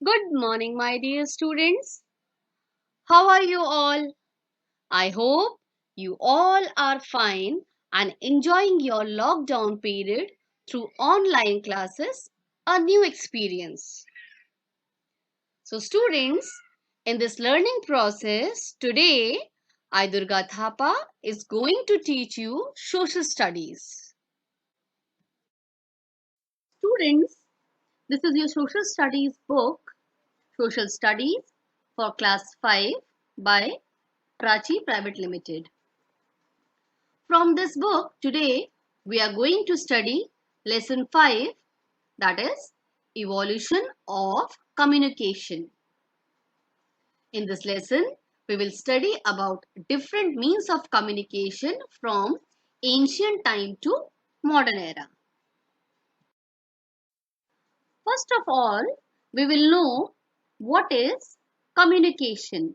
Good morning, my dear students. How are you all? I hope you all are fine and enjoying your lockdown period through online classes, a new experience. So, students, in this learning process, today, I Durga Thapa is going to teach you social studies. Students, this is your social studies book, Social Studies for Class 5 by Prachi Private Limited. From this book, today we are going to study lesson 5, that is evolution of communication. In this lesson, we will study about different means of communication from ancient time to modern era. First of all, we will know what is communication.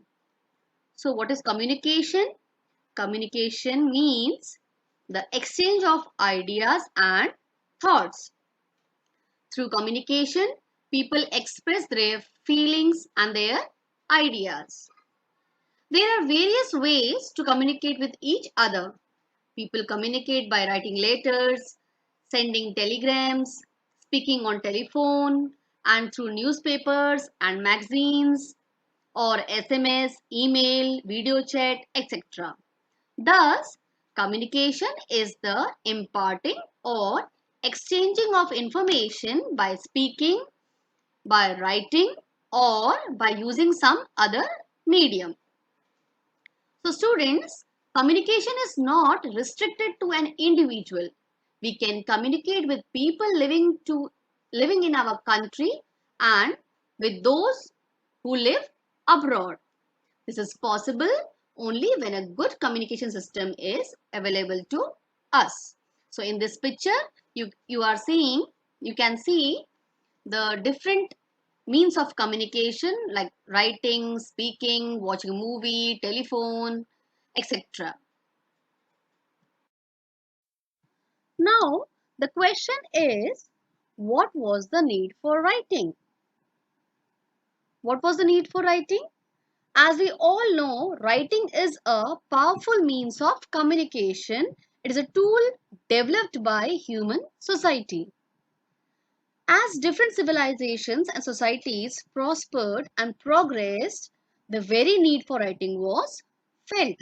So, what is communication? Communication means the exchange of ideas and thoughts. Through communication, people express their feelings and their ideas. There are various ways to communicate with each other. People communicate by writing letters, sending telegrams, speaking on telephone, and through newspapers and magazines, or SMS, email, video chat, etc. Thus, communication is the imparting or exchanging of information by speaking, by writing, or by using some other medium. So, students, communication is not restricted to an individual. We can communicate with people living in our country and with those who live abroad. This is possible only when a good communication system is available to us. So in this picture, you can see the different means of communication like writing, speaking, watching a movie, telephone, etc. Now, the question is, what was the need for writing? What was the need for writing? As we all know, writing is a powerful means of communication. It is a tool developed by human society. As different civilizations and societies prospered and progressed, the very need for writing was felt.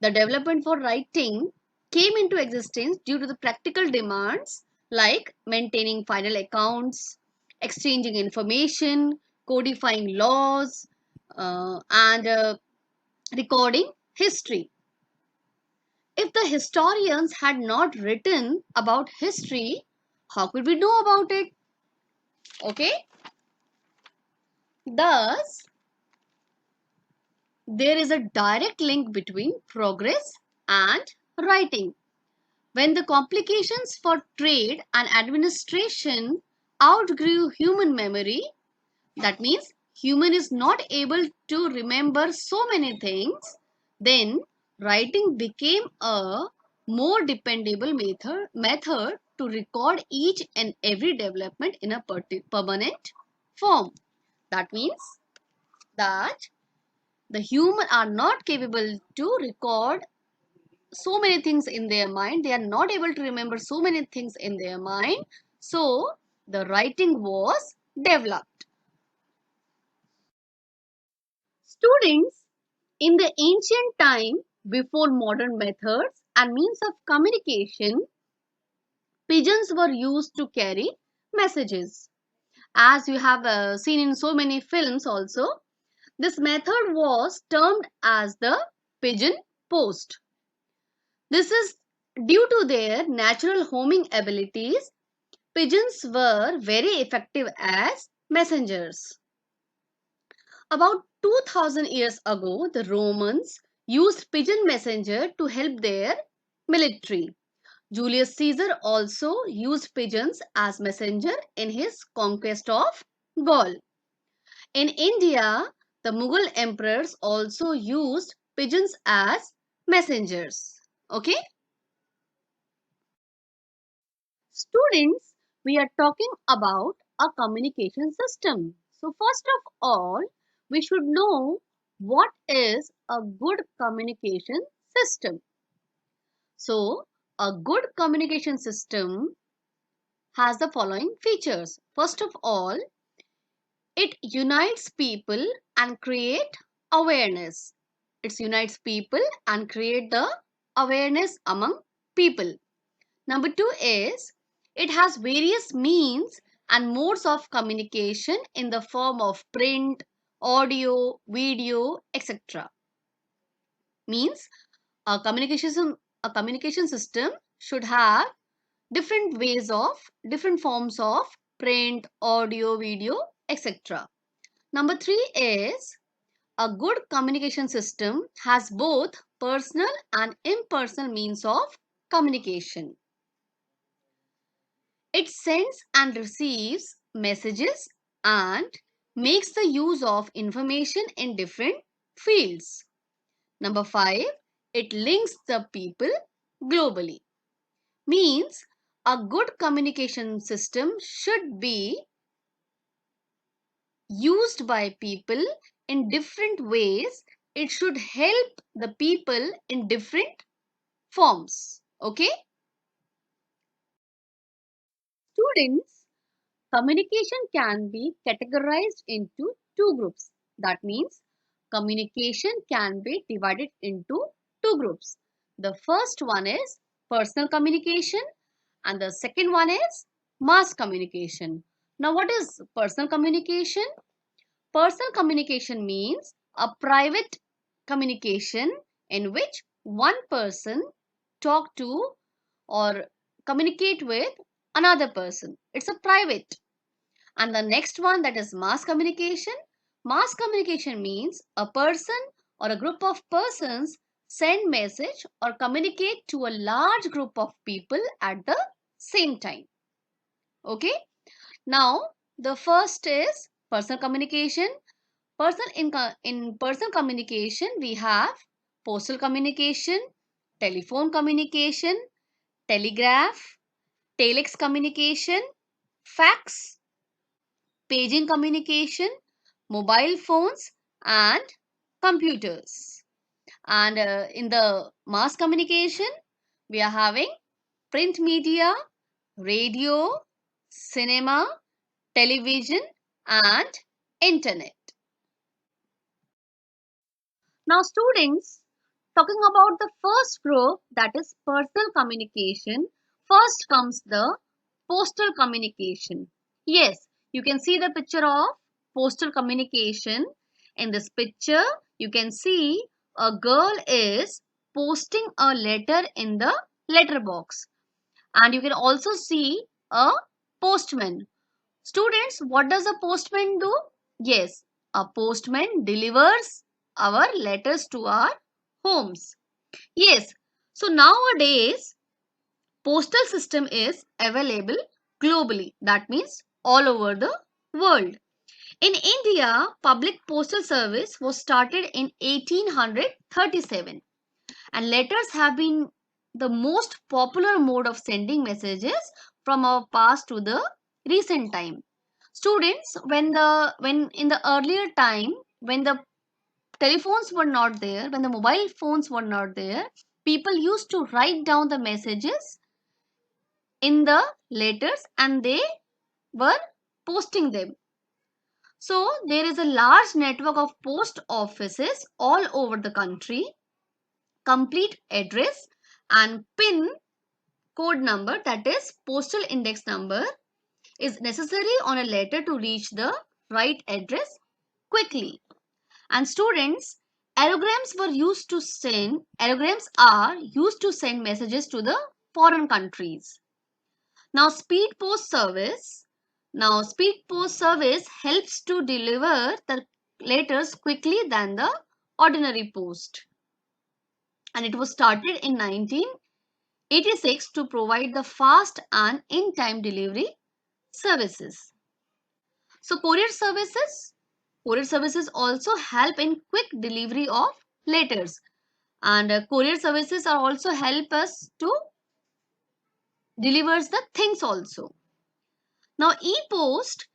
The development for writing came into existence due to the practical demands like maintaining final accounts, exchanging information, codifying laws, and recording history. If the historians had not written about history, how could we know about it? Okay. Thus, there is a direct link between progress and writing. When the complications for trade and administration outgrew human memory, that means human is not able to remember so many things, then writing became a more dependable method to record each and every development in a permanent form. That means that the human are not capable to record so many things in their mind. They are not able to remember so many things in their mind. So the writing was developed. Students, in the ancient time, before modern methods and means of communication, pigeons were used to carry messages. As you have seen in so many films also, this method was termed as the pigeon post. This is due to their natural homing abilities. Pigeons were very effective as messengers. About 2000 years ago, the Romans used pigeon messenger to help their military. Julius Caesar also used pigeons as messenger in his conquest of Gaul. In India, the Mughal emperors also used pigeons as messengers. Okay? Students, we are talking about a communication system. So first of all, we should know what is a good communication system. So a good communication system has the following features. First of all, it unites people and create awareness. It unites people and create the awareness among people. Number two is it has various means and modes of communication in the form of print, audio, video, etc. Means a communication system should have different forms of print, audio, video, etc. Number three is a good communication system has both personal and impersonal means of communication. It sends and receives messages and makes the use of information in different fields. Number five, it links the people globally. Means a good communication system should be used by people in different ways. It should help the people in different forms. Okay? Students, communication can be categorized into two groups. That means communication can be divided into two groups. The first one is personal communication and the second one is mass communication. Now, what is personal communication? Personal communication means a private communication in which one person talk to or communicate with another person. It's a private. And the next one, that is mass communication. Mass communication means a person or a group of persons send message or communicate to a large group of people at the same time. Okay. Now, the first is personal communication. In personal communication, we have postal communication, telephone communication, telegraph, telex communication, fax, paging communication, mobile phones, and computers. And in the mass communication, we are having print media, radio, cinema, television, and internet. Now, students, talking about the first group, that is personal communication, first comes the postal communication. Yes, you can see the picture of postal communication. In this picture, you can see a girl is posting a letter in the letter box. And you can also see a postman. Students, what does a postman do? Yes, a postman delivers our letters to our homes. Yes, so nowadays postal system is available globally. That means all over the world. In India, public postal service was started in 1837 and letters have been the most popular mode of sending messages from our past to the recent time. Students, when in the earlier time, when the telephones were not there, when the mobile phones were not there, people used to write down the messages in the letters and they were posting them. So there is a large network of post offices all over the country. Complete address and PIN code number, that is postal index number, is necessary on a letter to reach the right address quickly. And students, aerograms are used to send messages to the foreign countries. Now speed post service helps to deliver the letters quickly than the ordinary post. And it was started in 1986 to provide the fast and in-time delivery services. So courier services also help in quick delivery of letters, and courier services are also help us to delivers the things also. Now e-post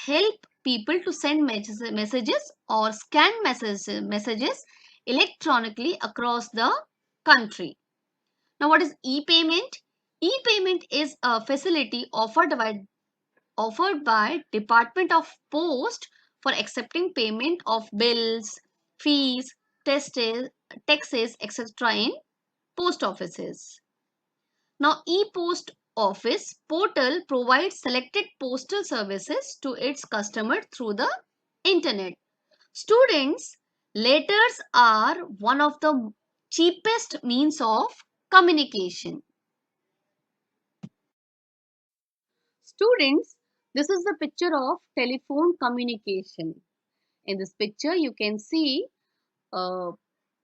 help people to send messages or scan messages electronically across the country. Now, what is e-payment? E-payment is a facility offered by Department of Post for accepting payment of bills, fees, taxes, etc. in post offices. Now, e-post office portal provides selected postal services to its customer through the internet. Students, letters are one of the cheapest means of communication. Students, this is the picture of telephone communication. In this picture, you can see a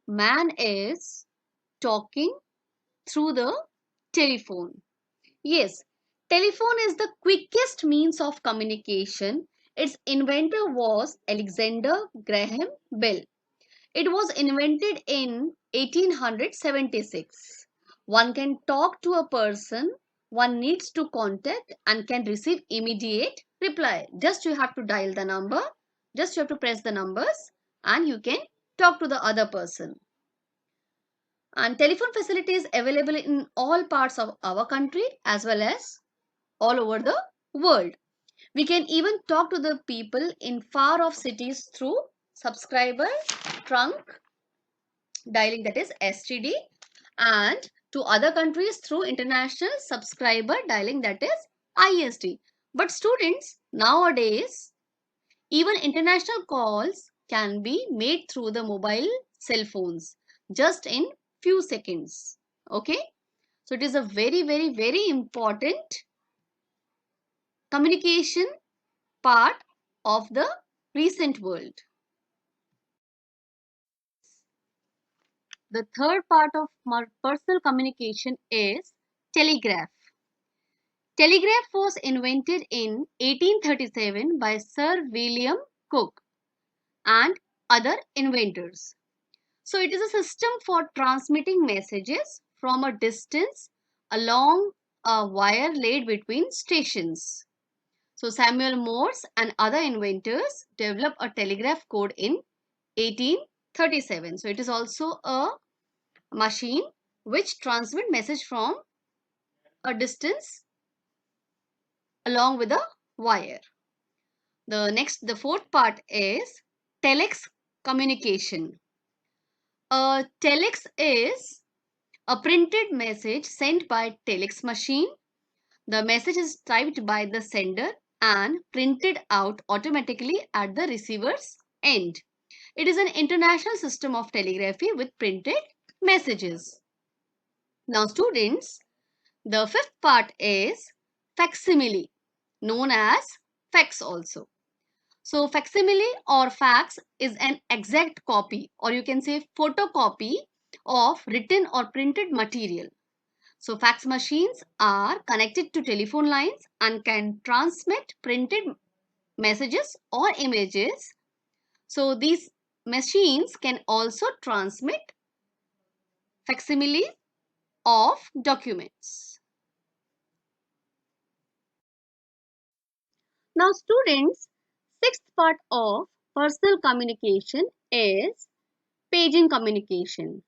man is talking through the telephone. Yes, telephone is the quickest means of communication. Its inventor was Alexander Graham Bell. It was invented in 1876. One can talk to a person one needs to contact and can receive immediate reply. Just you have to dial the number, just you have to press the numbers and you can talk to the other person. And telephone facility is available in all parts of our country as well as all over the world. We can even talk to the people in far off cities through subscriber trunk dialing, that is STD, and to other countries through international subscriber dialing, that is ISD. But students, nowadays even international calls can be made through the mobile cell phones just in few seconds. Okay, so it is a very important communication part of the recent world. The third part of personal communication is telegraph. Telegraph was invented in 1837 by Sir William Cooke and other inventors. So it is a system for transmitting messages from a distance along a wire laid between stations. So Samuel Morse and other inventors developed a telegraph code in 1837. So it is also a machine which transmit message from a distance along with a wire. The fourth part is telex communication. A telex is a printed message sent by telex machine. The message is typed by the sender and printed out automatically at the receiver's end. It is an international system of telegraphy with printed messages. Now students, the fifth part is facsimile, known as fax also. So facsimile or fax is an exact copy, or you can say photocopy of written or printed material. So fax machines are connected to telephone lines and can transmit printed messages or images. So these machines can also transmit facsimile of documents. Now students, sixth part of personal communication is paging communication.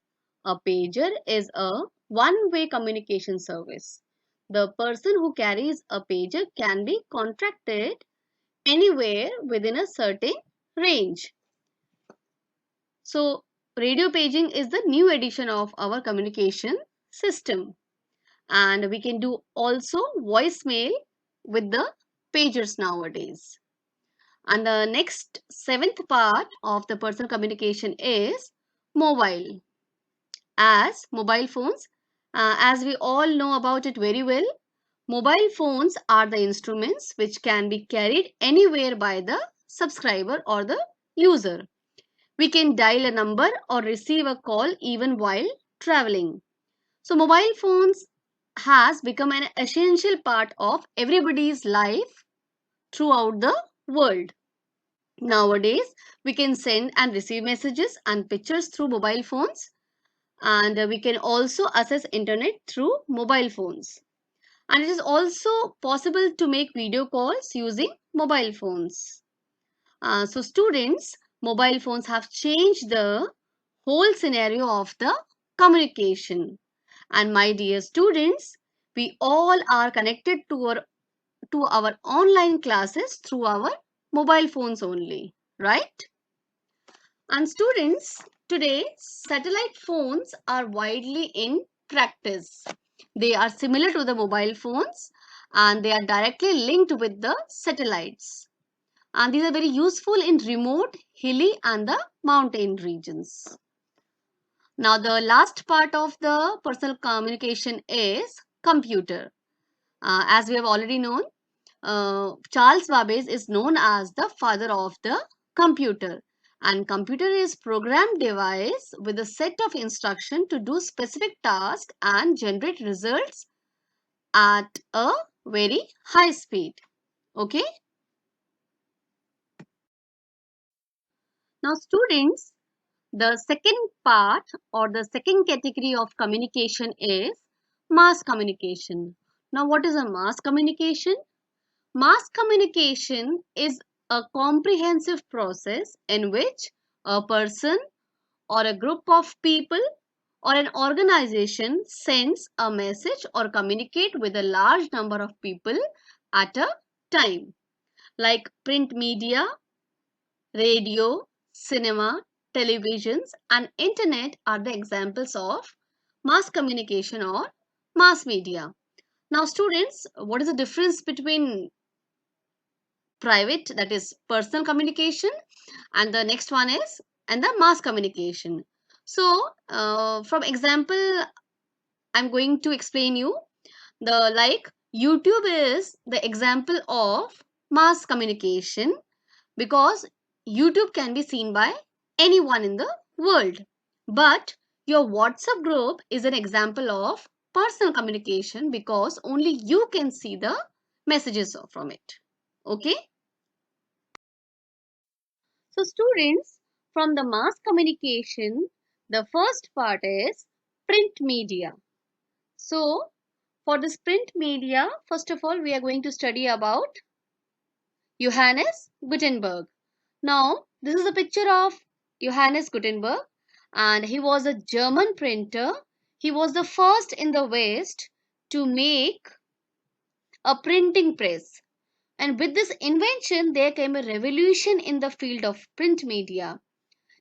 A pager is a one-way communication service. The person who carries a pager can be contacted anywhere within a certain range. So radio paging is the new addition of our communication system, and we can do also voicemail with the pagers nowadays. And the next seventh part of the personal communication is mobile. As mobile phones, as we all know about it very well, mobile phones are the instruments which can be carried anywhere by the subscriber or the user. We can dial a number or receive a call even while traveling. So mobile phones has become an essential part of everybody's life throughout the world. Nowadays, we can send and receive messages and pictures through mobile phones, and we can also access internet through mobile phones. And it is also possible to make video calls using mobile phones. So students, mobile phones have changed the whole scenario of the communication. And my dear students, we all are connected to our online classes through our mobile phones only, right? And students, today satellite phones are widely in practice. They are similar to the mobile phones and they are directly linked with the satellites. And these are very useful in remote, hilly and the mountain regions. Now the last part of the personal communication is computer. As we have already known, Charles Babbage is known as the father of the computer. And computer is programmed device with a set of instruction to do specific task and generate results at a very high speed. Okay. Now students, the second part or the second category of communication is mass communication. Now what is a mass communication? Mass communication is a comprehensive process in which a person or a group of people or an organization sends a message or communicate with a large number of people at a time. Like print media, radio, cinema, televisions and internet are the examples of mass communication or mass media. Now students, what is the difference between private, that is personal communication, and the next one is and the mass communication? So from example I'm going to explain you the like YouTube is the example of mass communication because YouTube can be seen by anyone in the world, but your WhatsApp group is an example of personal communication because only you can see the messages from it. Okay. So students, from the mass communication, the first part is print media. So for this print media, first of all, we are going to study about Johannes Gutenberg. Now, this is a picture of Johannes Gutenberg and he was a German printer. He was the first in the West to make a printing press. And with this invention, there came a revolution in the field of print media.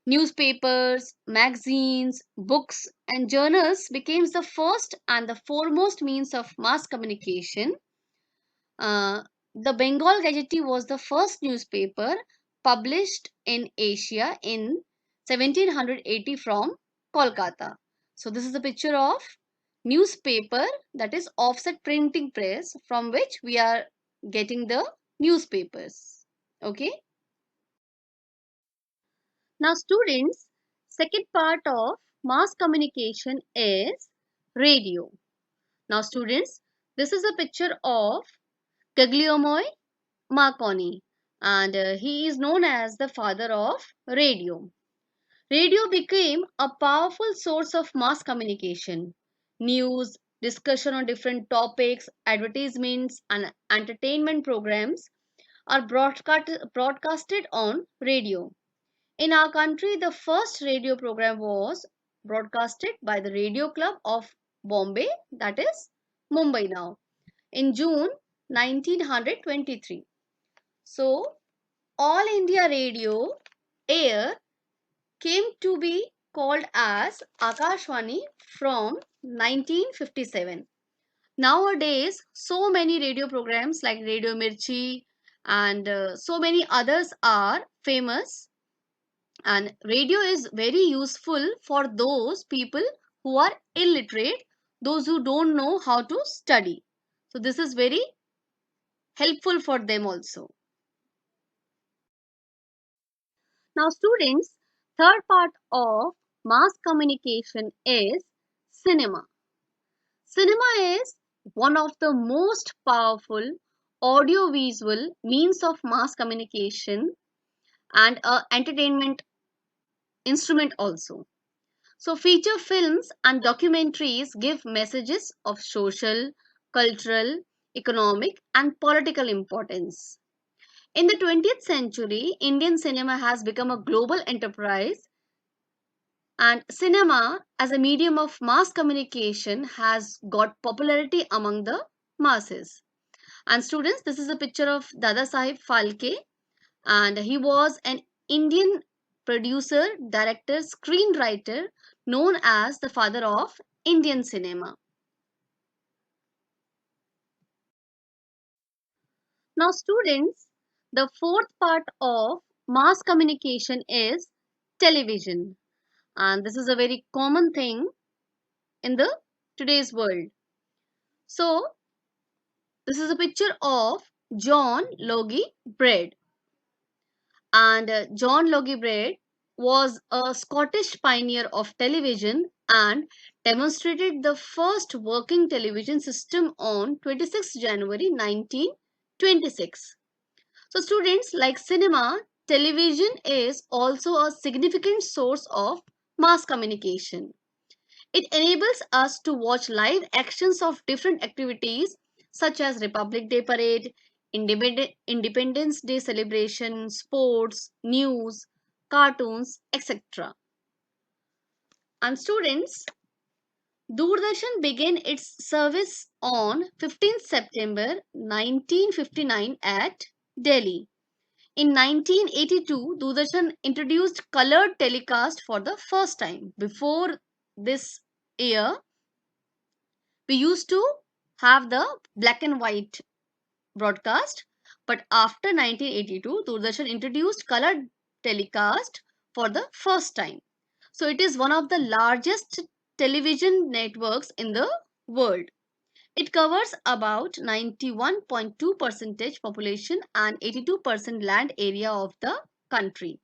Newspapers, magazines, books, and journals became the first and the foremost means of mass communication. Uh, the Bengal Gazette was the first newspaper published in Asia in 1780 from Kolkata. So this is a picture of newspaper, that is offset printing press from which we are getting the newspapers. Okay. Now students, second part of mass communication is radio. Now students, this is a picture of Guglielmo Marconi and he is known as the father of radio. Radio became a powerful source of mass communication. News, discussion on different topics, advertisements and entertainment programs are broadcasted on radio. In our country, the first radio program was broadcasted by the Radio Club of Bombay, that is Mumbai now, in June 1923. So, All India Radio air came to be called as Akashwani from 1957. Nowadays, so many radio programs like Radio Mirchi and so many others are famous, and radio is very useful for those people who are illiterate, those who don't know how to study. So this is very helpful for them also. Now students, third part of mass communication is cinema. Cinema is one of the most powerful audiovisual means of mass communication and entertainment instrument also. So feature films and documentaries give messages of social, cultural, economic and political importance. In the 20th century, Indian cinema has become a global enterprise, and cinema as a medium of mass communication has got popularity among the masses. And students, this is a picture of Dada Saheb Phalke, and he was an Indian producer, director, screenwriter known as the father of Indian cinema. Now, students, the fourth part of mass communication is television, and this is a very common thing in the today's world. So, this is a picture of John Logie Baird, and John Logie Baird was a Scottish pioneer of television and demonstrated the first working television system on 26 January 1926. So students, like cinema, television is also a significant source of mass communication. It enables us to watch live actions of different activities such as Republic Day Parade, Independence Day celebration, sports, news, cartoons, etc. And students, Doordarshan began its service on 15th September 1959 at Delhi. In 1982, Doordarshan introduced colored telecast for the first time. Before this year, we used to have the black and white broadcast, but after 1982, Doordarshan introduced colored telecast for the first time. So it is one of the largest television networks in the world. It covers about 91.2% population and 82% land area of the country.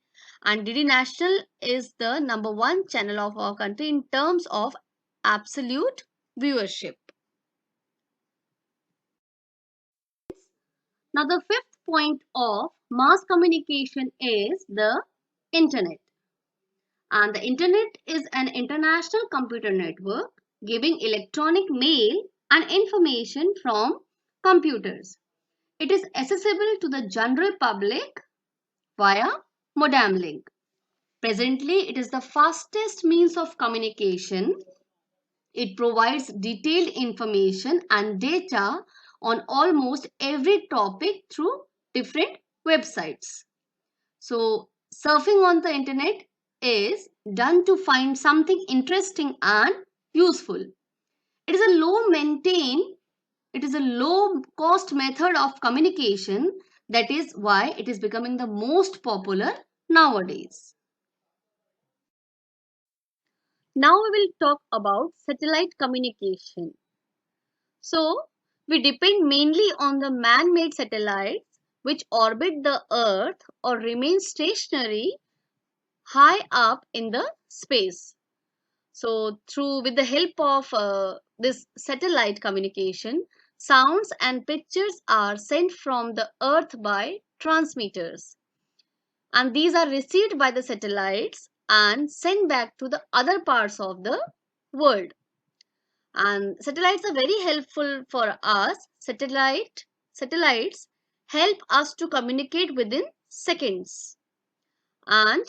And DD National is the number one channel of our country in terms of absolute viewership. Now, the fifth point of mass communication is the internet. And the internet is an international computer network giving electronic mail and information from computers. It is accessible to the general public via modem link. Presently, it is the fastest means of communication. It provides detailed information and data on almost every topic through different websites. So, surfing on the internet is done to find something interesting and useful. It is a low cost method of communication. That is why it is becoming the most popular nowadays. Now we will talk about satellite communication. So, we depend mainly on the man-made satellites which orbit the earth or remain stationary high up in the space. So with the help of this satellite communication, sounds and pictures are sent from the earth by transmitters, and these are received by the satellites and sent back to the other parts of the world. And satellites are very helpful for us. Satellites help us to communicate within seconds. And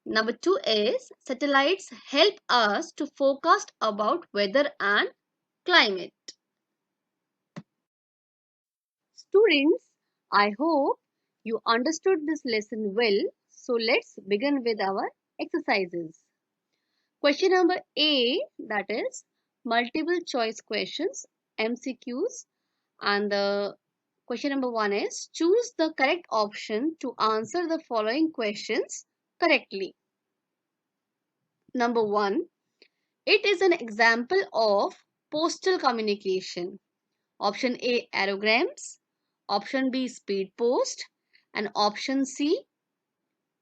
number two is satellites help us to forecast about weather and climate. Students, I hope you understood this lesson well. So let's begin with our exercises. Question number A, that is multiple choice questions, MCQs, and the question number 1 is choose the correct option to answer the following questions correctly. Number 1, it is an example of postal communication. Option A, aerograms. Option B, speed post. And option C,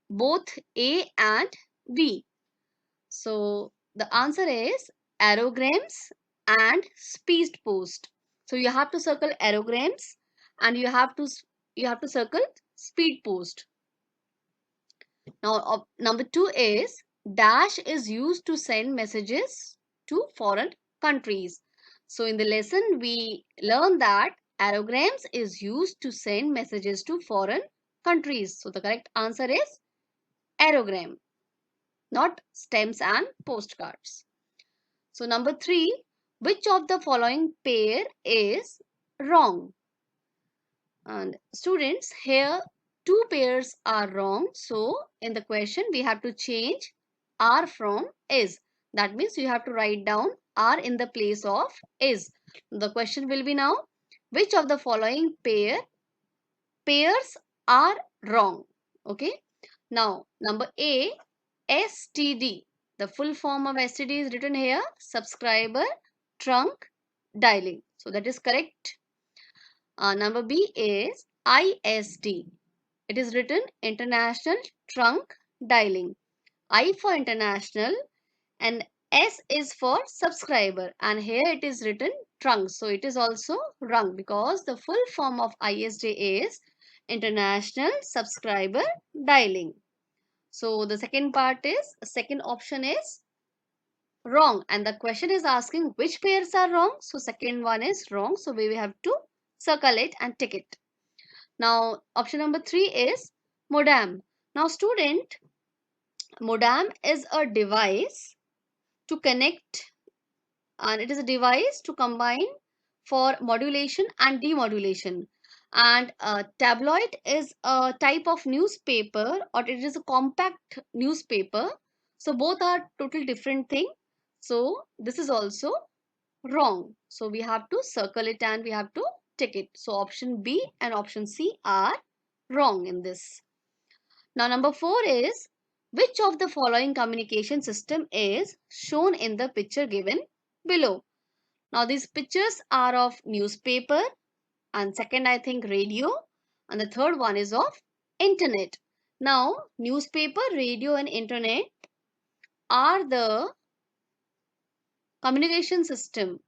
both A and B. So the answer is aerograms and speed post. So you have to circle aerograms and you have to circle speed post. Now number 2 is dash is used to send messages to foreign countries. So in the lesson we learned that aerograms is used to send messages to foreign countries. So the correct answer is aerogram, not stamps and postcards. So number 3, which of the following pair is wrong? And students, here two pairs are wrong. So in the question we have to change are from is. That means you have to write down are in the place of is. The question will be now, which of the following pairs are wrong? Okay. Now number A, STD. The full form of STD is written here, subscriber trunk dialing. So that is correct. Number B is ISD. It is written International Trunk Dialing. I for international and S is for subscriber, and here it is written trunk. So it is also wrong because the full form of ISD is International Subscriber Dialing. So the second option is wrong, and the question is asking which pairs are wrong. So second one is wrong. So we will have to circle it and tick it. Now option number 3 is modem. Now student, modem is a device to connect, and it is a device to combine for modulation and demodulation. And tabloid is a type of newspaper, or it is a compact newspaper. So both are total different thing. So this is also wrong. So we have to circle it and we have to tick it. So option B and option C are wrong in this. Now number 4 is, which of the following communication system is shown in the picture given below? Now these pictures are of newspaper, and second I think radio, and the third one is of internet. Now newspaper, radio and internet are the communication system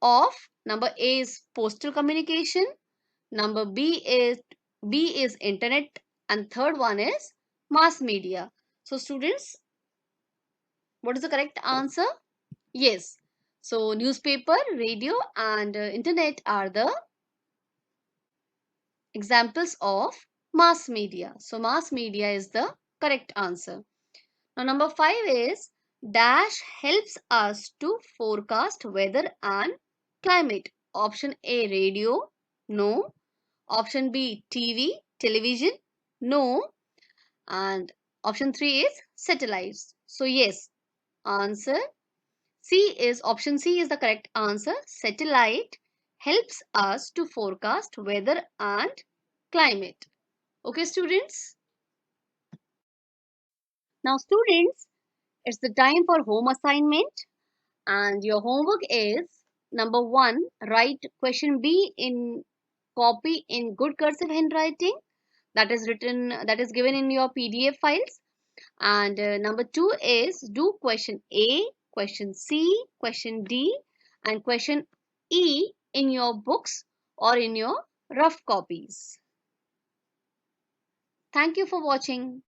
of, number A is postal communication, number B is internet, and third one is mass media. So students, what is the correct answer? Yes. So newspaper, radio and internet are the examples of mass media. So mass media is the correct answer. Now number 5 is, dash helps us to forecast weather and climate. Option A, radio. No. Option B, TV, television. No. And option 3 is satellites. So yes, answer option C is the correct answer. Satellite helps us to forecast weather and climate. Okay students. Now students, it's the time for home assignment, and your homework is number 1, write question B in copy in good cursive handwriting, that is given in your PDF files. And number 2 is do question A, question C, question D and question E in your books or in your rough copies. Thank you for watching.